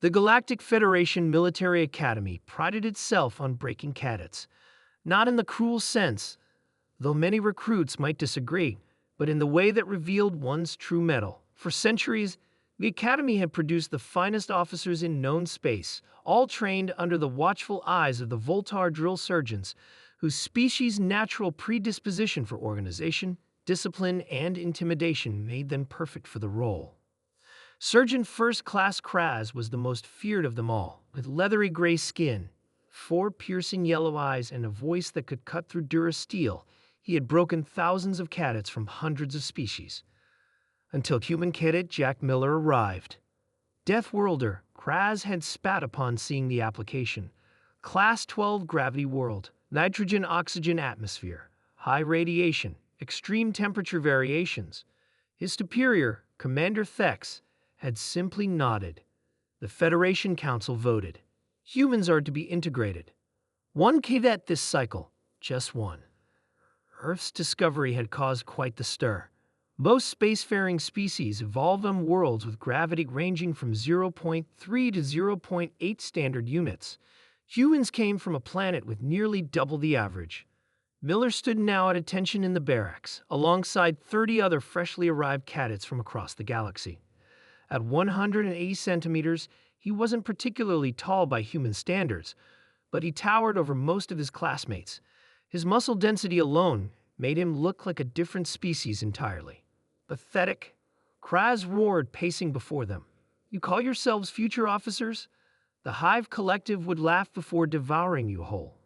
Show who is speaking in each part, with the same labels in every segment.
Speaker 1: The Galactic Federation Military Academy prided itself on breaking cadets, not in the cruel sense, though many recruits might disagree, but in the way that revealed one's true mettle. For centuries, the Academy had produced the finest officers in known space, all trained under the watchful eyes of the Voltar drill surgeons, whose species' natural predisposition for organization, discipline, and intimidation made them perfect for the role. Surgeon First Class Kraz was the most feared of them all, with leathery gray skin, 4 piercing yellow eyes, and a voice that could cut through durasteel. He had broken thousands of cadets from hundreds of species. Until human cadet Jack Miller arrived. Deathworlder, Kraz had spat upon seeing the application. Class 12 gravity world, nitrogen-oxygen atmosphere, high radiation, extreme temperature variations. His superior, Commander Thex, had simply nodded. The Federation Council voted. Humans are to be integrated. 1 cadet this cycle, just 1. Earth's discovery had caused quite the stir. Most spacefaring species evolved on worlds with gravity ranging from 0.3 to 0.8 standard units. Humans came from a planet with nearly double the average. Miller stood now at attention in the barracks, alongside 30 other freshly arrived cadets from across the galaxy. At 180 centimeters, he wasn't particularly tall by human standards, but he towered over most of his classmates. His muscle density alone made him look like a different species entirely. Pathetic. Kraz roared, pacing before them. You call yourselves future officers? The Hive Collective would laugh before devouring you whole.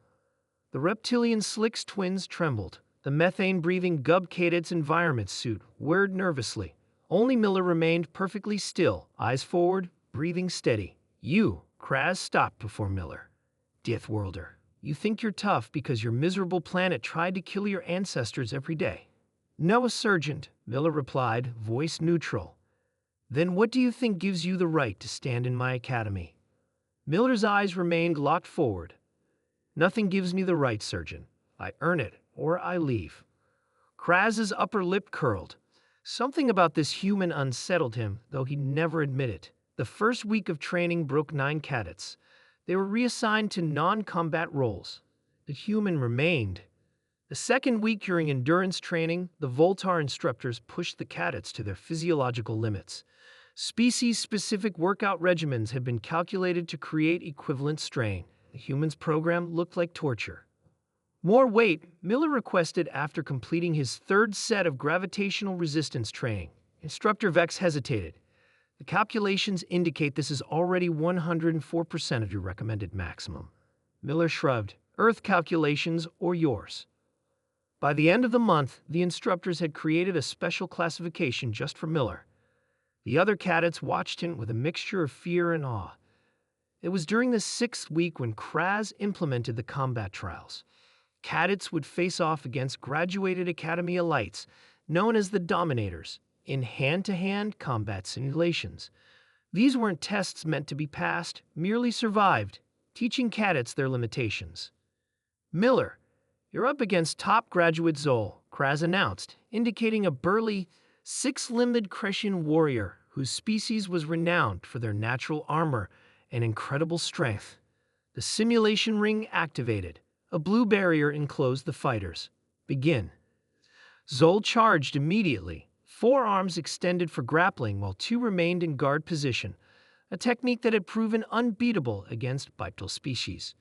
Speaker 1: The reptilian Slicks twins trembled. The methane-breathing Gub cadet's environment suit whirred nervously. Only Miller remained perfectly still, eyes forward, breathing steady. You, Kraz stopped before Miller. Deathworlder, you think you're tough because your miserable planet tried to kill your ancestors every day. No, Sergeant, Miller replied, voice neutral. Then what do you think gives you the right to stand in my academy? Miller's eyes remained locked forward. Nothing gives me the right, Surgeon. I earn it, or I leave. Kraz's upper lip curled. Something about this human unsettled him, though he'd never admit it. The first week of training broke 9 cadets. They were reassigned to non-combat roles. The human remained. The second week during endurance training, the Voltar instructors pushed the cadets to their physiological limits. Species-specific workout regimens had been calculated to create equivalent strain. The human's program looked like torture. More weight, Miller requested after completing his 3rd set of gravitational resistance training. Instructor Vex hesitated. The calculations indicate this is already 104% of your recommended maximum. Miller shrugged. Earth calculations or yours? By the end of the month, the instructors had created a special classification just for Miller. The other cadets watched him with a mixture of fear and awe. It was during the 6th week when Kraz implemented the combat trials. Cadets would face off against graduated Academy elites, known as the Dominators, in hand-to-hand combat simulations. These weren't tests meant to be passed, merely survived, teaching cadets their limitations. Miller, you're up against top graduate Zol, Kraz announced, indicating a burly, 6-limbed Crescian warrior whose species was renowned for their natural armor and incredible strength. The simulation ring activated. A blue barrier enclosed the fighters. Begin. Zol charged immediately, 4 arms extended for grappling while 2 remained in guard position, a technique that had proven unbeatable against bipedal species.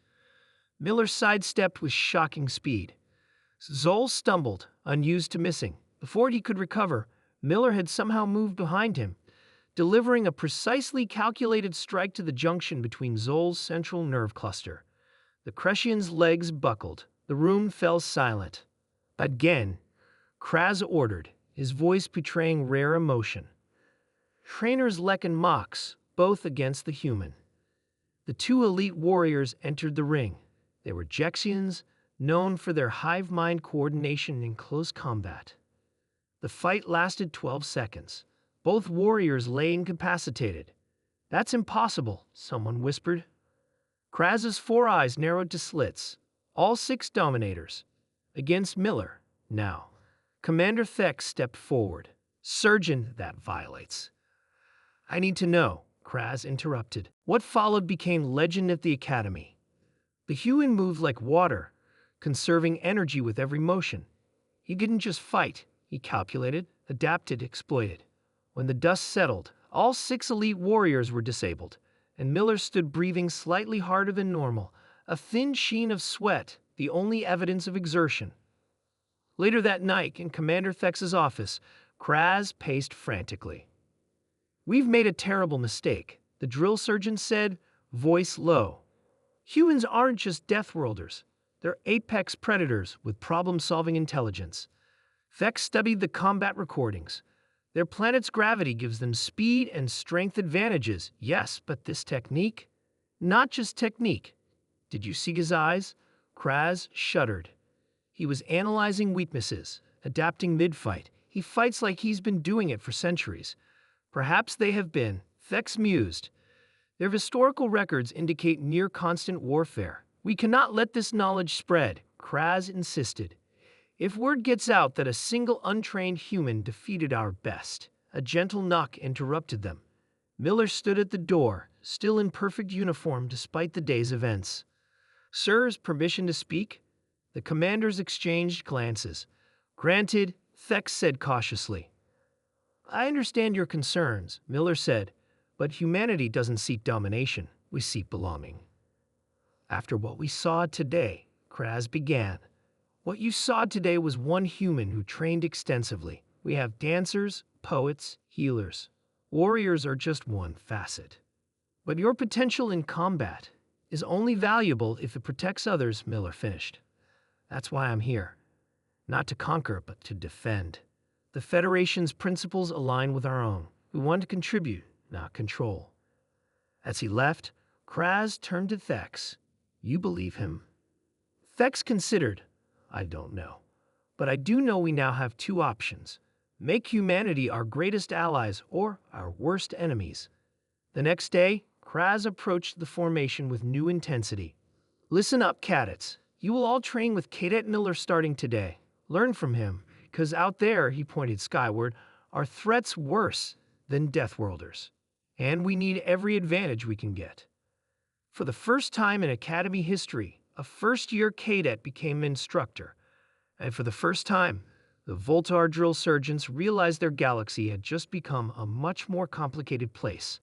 Speaker 1: Miller sidestepped with shocking speed. Zol stumbled, unused to missing. Before he could recover, Miller had somehow moved behind him, delivering a precisely calculated strike to the junction between Zol's central nerve cluster. The Crescian's legs buckled. The room fell silent. Again, Kraz ordered, his voice betraying rare emotion. Trainers Lek and Mox, both against the human. The 2 elite warriors entered the ring. They were Jexians, known for their hive mind coordination in close combat. The fight lasted 12 seconds. Both warriors lay incapacitated. That's impossible, someone whispered. Kraz's 4 eyes narrowed to slits. All 6 Dominators. Against Miller, now. Commander Thex stepped forward. Surgeon, that violates. I need to know, Kraz interrupted. What followed became legend at the academy. The human moved like water, conserving energy with every motion. He didn't just fight, he calculated, adapted, exploited. When the dust settled, all 6 elite warriors were disabled, and Miller stood breathing slightly harder than normal, a thin sheen of sweat, the only evidence of exertion. Later that night, in Commander Thex's office, Kraz paced frantically. "We've made a terrible mistake," the drill surgeon said, voice low. "Humans aren't just Deathworlders. They're apex predators with problem-solving intelligence." Thex studied the combat recordings. Their planet's gravity gives them speed and strength advantages, yes, but this technique? Not just technique. Did you see his eyes? Kraz shuddered. He was analyzing weaknesses, adapting mid-fight. He fights like he's been doing it for centuries. Perhaps they have been, Thex mused. Their historical records indicate near-constant warfare. We cannot let this knowledge spread, Kraz insisted. If word gets out that a single untrained human defeated our best, a gentle knock interrupted them. Miller stood at the door, still in perfect uniform despite the day's events. "Sirs, permission to speak?" The commanders exchanged glances. "Granted," Thex said cautiously. "I understand your concerns," Miller said, "but humanity doesn't seek domination, we seek belonging." "After what we saw today," Kraz began, "what you saw today was one human who trained extensively. We have dancers, poets, healers. Warriors are just one facet. But your potential in combat is only valuable if it protects others," Miller finished. "That's why I'm here. Not to conquer, but to defend. The Federation's principles align with our own. We want to contribute, not control." As he left, Kraz turned to Thex. "You believe him?" Thex considered. "I don't know. But I do know we now have 2 options. Make humanity our greatest allies or our worst enemies." The next day, Kraz approached the formation with new intensity. "Listen up, cadets. You will all train with Cadet Miller starting today. Learn from him, because out there," he pointed skyward, "are threats worse than Deathworlders. And we need every advantage we can get." For the first time in Academy history, a first-year cadet became an instructor. And for the first time, the Voltar drill surgeons realized their galaxy had just become a much more complicated place.